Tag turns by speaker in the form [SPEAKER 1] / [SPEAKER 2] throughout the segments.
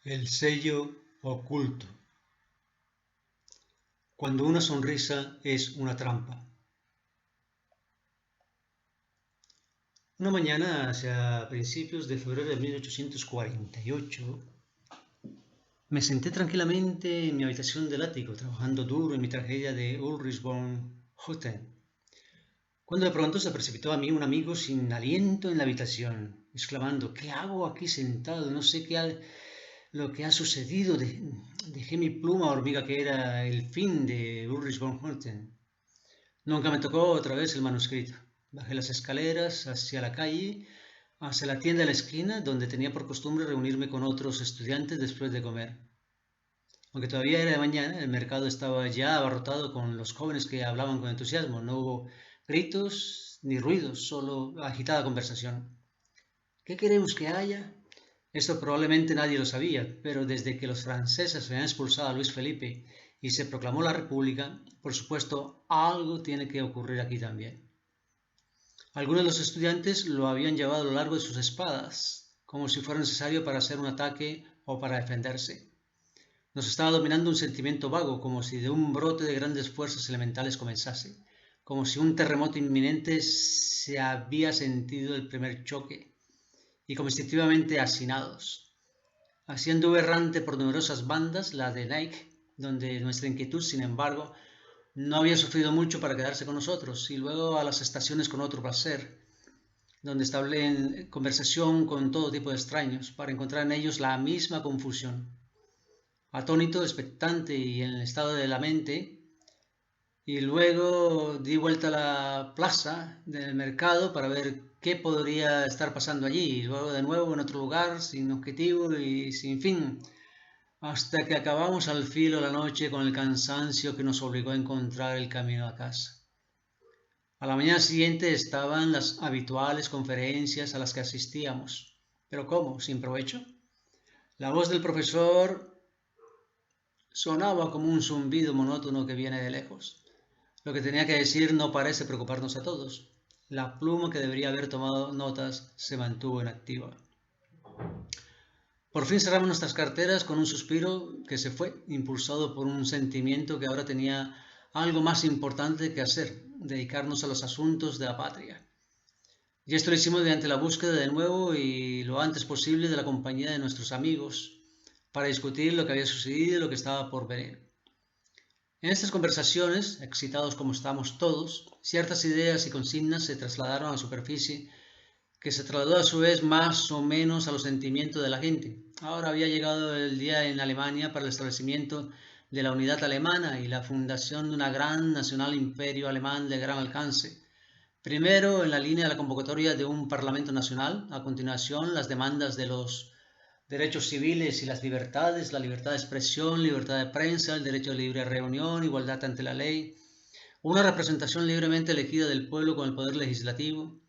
[SPEAKER 1] El sello oculto. Cuando una sonrisa es una trampa. Una mañana, hacia principios de febrero de 1848, me senté tranquilamente en mi habitación del ático, trabajando duro en mi tragedia de Ulrich von Hutten, cuando de pronto se precipitó a mí un amigo sin aliento en la habitación, exclamando: ¿Qué hago aquí sentado? No sé lo que ha sucedido. Dejé mi pluma hormiga, que era el fin de Ulrich von Hutten. Nunca me tocó otra vez el manuscrito. Bajé las escaleras hacia la calle, hacia la tienda de la esquina, donde tenía por costumbre reunirme con otros estudiantes después de comer. Aunque todavía era de mañana, el mercado estaba ya abarrotado con los jóvenes que hablaban con entusiasmo. No hubo gritos ni ruidos, solo agitada conversación. ¿Qué queremos que haya? Esto probablemente nadie lo sabía, pero desde que los franceses habían expulsado a Luis Felipe y se proclamó la República, por supuesto, algo tiene que ocurrir aquí también. Algunos de los estudiantes lo habían llevado a lo largo de sus espadas, como si fuera necesario para hacer un ataque o para defenderse. Nos estaba dominando un sentimiento vago, como si de un brote de grandes fuerzas elementales comenzase, como si un terremoto inminente se había sentido el primer choque, y como instintivamente hacinados. Así anduve errante por numerosas bandas, la de Nike, donde nuestra inquietud, sin embargo, no había sufrido mucho para quedarse con nosotros, y luego a las estaciones con otro placer, donde establé en conversación con todo tipo de extraños, para encontrar en ellos la misma confusión. Atónito, expectante y en el estado de la mente, y luego di vuelta a la plaza del mercado para ver qué podría estar pasando allí, y luego de nuevo en otro lugar, sin objetivo y sin fin, hasta que acabamos al filo de la noche con el cansancio que nos obligó a encontrar el camino a casa. A la mañana siguiente estaban las habituales conferencias a las que asistíamos. ¿Pero cómo? ¿Sin provecho? La voz del profesor sonaba como un zumbido monótono que viene de lejos. Lo que tenía que decir no parece preocuparnos a todos. La pluma que debería haber tomado notas se mantuvo inactiva. Por fin cerramos nuestras carteras con un suspiro que se fue, impulsado por un sentimiento que ahora tenía algo más importante que hacer: dedicarnos a los asuntos de la patria. Y esto lo hicimos mediante la búsqueda de nuevo y lo antes posible de la compañía de nuestros amigos, para discutir lo que había sucedido y lo que estaba por venir. En estas conversaciones, excitados como estábamos todos, ciertas ideas y consignas se trasladaron a la superficie, que se trasladó a su vez más o menos a los sentimientos de la gente. Ahora había llegado el día en Alemania para el establecimiento de la unidad alemana y la fundación de un gran nacional imperio alemán de gran alcance. Primero, en la línea de la convocatoria de un Parlamento Nacional; a continuación, las demandas de los derechos civiles y las libertades: la libertad de expresión, libertad de prensa, el derecho a libre reunión, igualdad ante la ley, una representación libremente elegida del pueblo con el poder legislativo,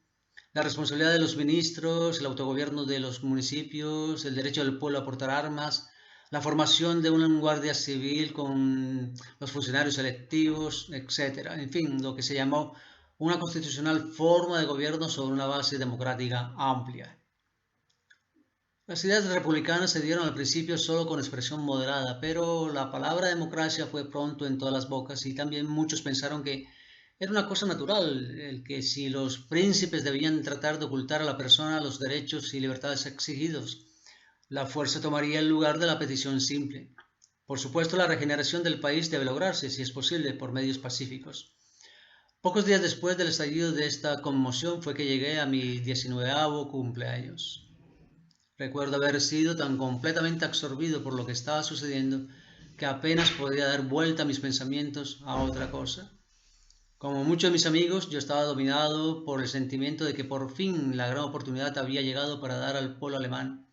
[SPEAKER 1] la responsabilidad de los ministros, el autogobierno de los municipios, el derecho del pueblo a portar armas, la formación de una guardia civil con los funcionarios electivos, etc. En fin, lo que se llamó una constitucional forma de gobierno sobre una base democrática amplia. Las ideas republicanas se dieron al principio solo con expresión moderada, pero la palabra democracia fue pronto en todas las bocas, y también muchos pensaron que era una cosa natural, el que si los príncipes debían tratar de ocultar a la persona los derechos y libertades exigidos, la fuerza tomaría el lugar de la petición simple. Por supuesto, la regeneración del país debe lograrse, si es posible, por medios pacíficos. Pocos días después del estallido de esta conmoción fue que llegué a mi 19º cumpleaños. Recuerdo haber sido tan completamente absorbido por lo que estaba sucediendo que apenas podía dar vuelta a mis pensamientos a otra cosa. Como muchos de mis amigos, yo estaba dominado por el sentimiento de que por fin la gran oportunidad había llegado para dar al pueblo alemán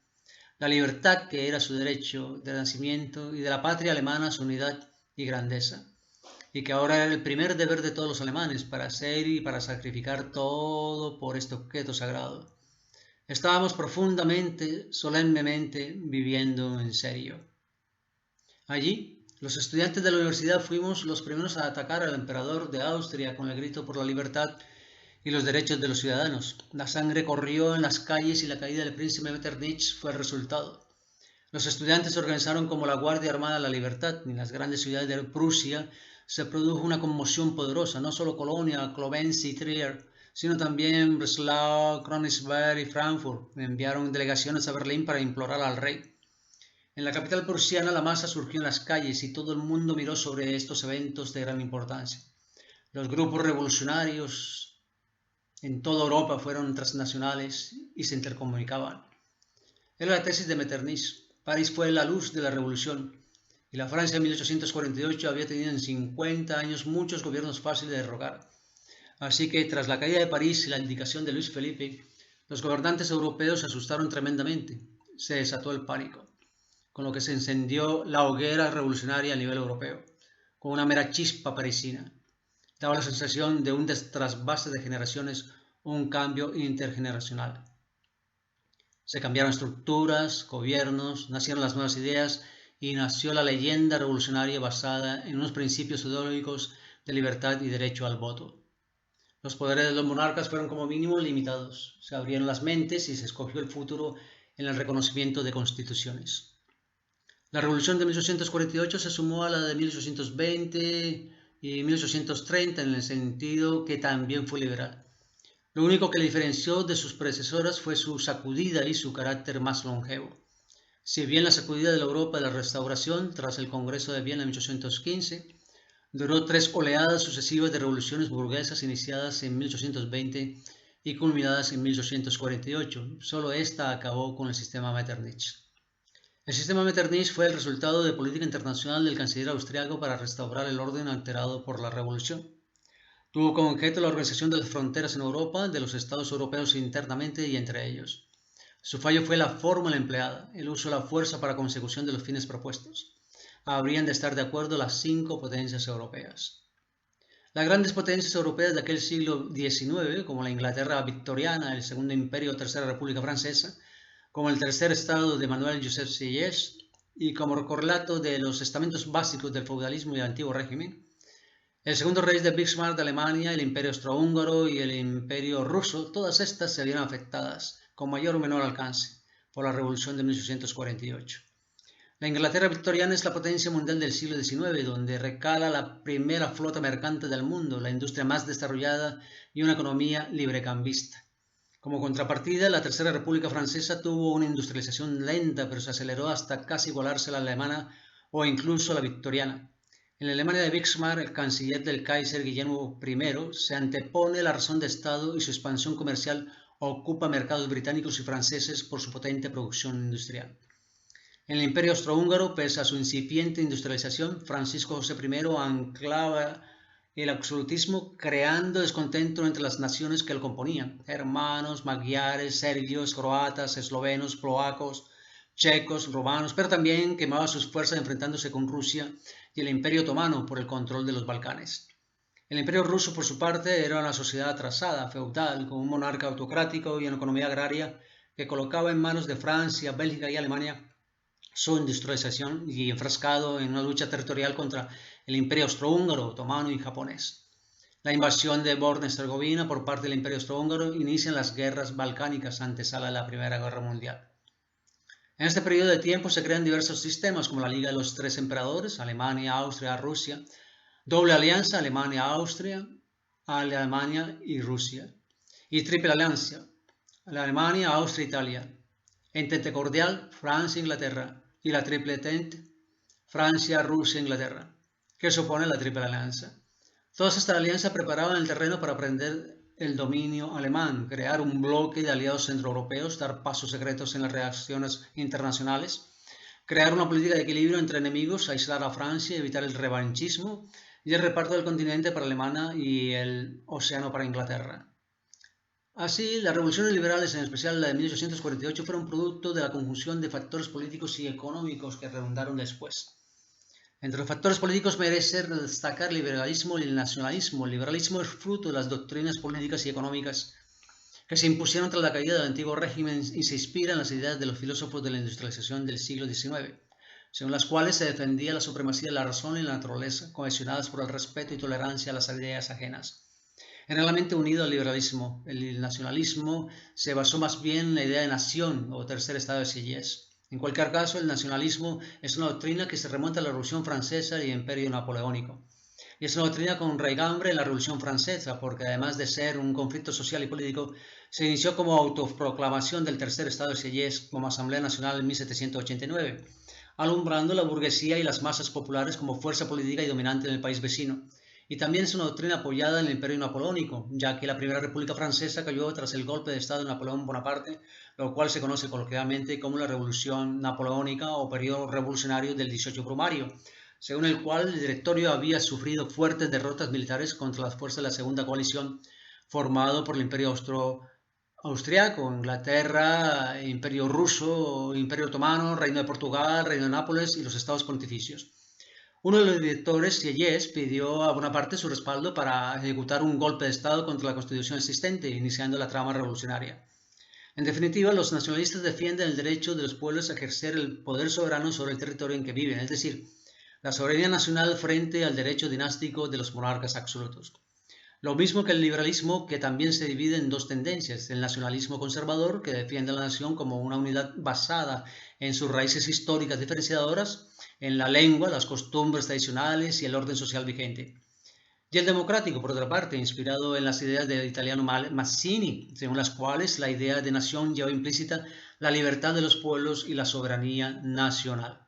[SPEAKER 1] la libertad, que era su derecho de nacimiento, y de la patria alemana su unidad y grandeza, y que ahora era el primer deber de todos los alemanes, para hacer y para sacrificar todo por este objeto sagrado. Estábamos profundamente, solemnemente viviendo en serio. Allí, los estudiantes de la universidad fuimos los primeros a atacar al emperador de Austria con el grito por la libertad y los derechos de los ciudadanos. La sangre corrió en las calles y la caída del príncipe Metternich fue el resultado. Los estudiantes se organizaron como la Guardia Armada de la Libertad. En las grandes ciudades de Prusia se produjo una conmoción poderosa, no solo Colonia, Clovense y Trier, sino también Breslau, Königsberg y Frankfurt. Enviaron delegaciones a Berlín para implorar al rey. En la capital prusiana la masa surgió en las calles y todo el mundo miró sobre estos eventos de gran importancia. Los grupos revolucionarios en toda Europa fueron transnacionales y se intercomunicaban. Era la tesis de Metternich. París fue la luz de la revolución y la Francia de 1848 había tenido en 50 años muchos gobiernos fáciles de derrocar. Así que tras la caída de París y la indicación de Luis Felipe, los gobernantes europeos se asustaron tremendamente. Se desató el pánico, con lo que se encendió la hoguera revolucionaria a nivel europeo, con una mera chispa parisina. Daba la sensación de un trasvase de generaciones o un cambio intergeneracional. Se cambiaron estructuras, gobiernos, nacieron las nuevas ideas y nació la leyenda revolucionaria basada en unos principios ideológicos de libertad y derecho al voto. Los poderes de los monarcas fueron como mínimo limitados, se abrieron las mentes y se escogió el futuro en el reconocimiento de constituciones. La revolución de 1848 se sumó a la de 1820 y 1830 en el sentido que también fue liberal. Lo único que le diferenció de sus predecesoras fue su sacudida y su carácter más longevo. Si bien la sacudida de la Europa de la Restauración, tras el Congreso de Viena en 1815, duró 3 oleadas sucesivas de revoluciones burguesas iniciadas en 1820 y culminadas en 1848, solo esta acabó con el sistema Metternich. El sistema Metternich fue el resultado de política internacional del canciller austriaco para restaurar el orden alterado por la revolución. Tuvo como objeto la organización de las fronteras en Europa, de los estados europeos internamente y entre ellos. Su fallo fue la fórmula empleada, el uso de la fuerza para consecución de los fines propuestos. Habrían de estar de acuerdo las 5 potencias europeas. Las grandes potencias europeas de aquel siglo XIX, como la Inglaterra victoriana, el Segundo Imperio o Tercera República Francesa, como el Tercer Estado de Manuel Joseph Sieyès y como correlato de los estamentos básicos del feudalismo y el antiguo régimen, el segundo rey de Bismarck de Alemania, el Imperio Austrohúngaro y el Imperio Ruso, todas estas se vieron afectadas, con mayor o menor alcance, por la Revolución de 1848. La Inglaterra victoriana es la potencia mundial del siglo XIX, donde recala la primera flota mercante del mundo, la industria más desarrollada y una economía librecambista. Como contrapartida, la Tercera República Francesa tuvo una industrialización lenta, pero se aceleró hasta casi igualarse a la alemana o incluso a la victoriana. En la Alemania de Bismarck, el canciller del Kaiser Guillermo I se antepone la razón de Estado y su expansión comercial ocupa mercados británicos y franceses por su potente producción industrial. En el Imperio Austrohúngaro, pese a su incipiente industrialización, Francisco José I anclaba el absolutismo, creando descontento entre las naciones que lo componían: hermanos, magiares, serbios, croatas, eslovenos, polacos, checos, romanos, pero también quemaba sus fuerzas enfrentándose con Rusia y el Imperio Otomano por el control de los Balcanes. El Imperio Ruso, por su parte, era una sociedad atrasada, feudal, con un monarca autocrático y una economía agraria que colocaba en manos de Francia, Bélgica y Alemania su industrialización y enfrascado en una lucha territorial contra el Imperio Austrohúngaro, Otomano y japonés. La invasión de Bosnia-Herzegovina por parte del Imperio Austrohúngaro inicia las guerras balcánicas, antesala de la Primera Guerra Mundial. En este periodo de tiempo se crean diversos sistemas como la Liga de los Tres Emperadores, Alemania, Austria, Rusia, doble alianza, Alemania, Austria, Alemania y Rusia, y triple alianza, Alemania, Austria, Italia, entente cordial, Francia, Inglaterra, y la triple entente, Francia, Rusia, Inglaterra, que supone la triple alianza. Todas estas alianzas preparaban el terreno para prender el dominio alemán, crear un bloque de aliados centroeuropeos, dar pasos secretos en las relaciones internacionales, crear una política de equilibrio entre enemigos, aislar a Francia, evitar el revanchismo y el reparto del continente para Alemania y el océano para Inglaterra. Así, las revoluciones liberales, en especial la de 1848, fueron producto de la conjunción de factores políticos y económicos que redundaron después. Entre los factores políticos merece destacar el liberalismo y el nacionalismo. El liberalismo es fruto de las doctrinas políticas y económicas que se impusieron tras la caída del antiguo régimen y se inspira en las ideas de los filósofos de la industrialización del siglo XIX, según las cuales se defendía la supremacía de la razón y la naturaleza, cohesionadas por el respeto y tolerancia a las ideas ajenas. Generalmente unido al liberalismo, el nacionalismo se basó más bien en la idea de nación o tercer estado de Sieyès, En cualquier caso, el nacionalismo es una doctrina que se remonta a la Revolución Francesa y el Imperio Napoleónico. Y es una doctrina con raigambre en la Revolución Francesa, porque además de ser un conflicto social y político, se inició como autoproclamación del tercer estado de Sieyès como Asamblea Nacional en 1789, alumbrando la burguesía y las masas populares como fuerza política y dominante en el país vecino. Y también es una doctrina apoyada en el Imperio Napoleónico, ya que la Primera República Francesa cayó tras el golpe de Estado de Napoleón Bonaparte, lo cual se conoce coloquialmente como la Revolución Napoleónica o periodo revolucionario del 18 Brumario, según el cual el directorio había sufrido fuertes derrotas militares contra las fuerzas de la Segunda Coalición, formado por el Imperio Austriaco, Inglaterra, Imperio Ruso, Imperio Otomano, Reino de Portugal, Reino de Nápoles y los Estados Pontificios. Uno de los directores, Sieyès, pidió a Bonaparte su respaldo para ejecutar un golpe de Estado contra la constitución existente, iniciando la trama revolucionaria. En definitiva, los nacionalistas defienden el derecho de los pueblos a ejercer el poder soberano sobre el territorio en que viven, es decir, la soberanía nacional frente al derecho dinástico de los monarcas absolutos. Lo mismo que el liberalismo, que también se divide en dos tendencias: el nacionalismo conservador, que defiende a la nación como una unidad basada en sus raíces históricas diferenciadoras, en la lengua, las costumbres tradicionales y el orden social vigente. Y el democrático, por otra parte, inspirado en las ideas del italiano Mazzini, según las cuales la idea de nación lleva implícita la libertad de los pueblos y la soberanía nacional.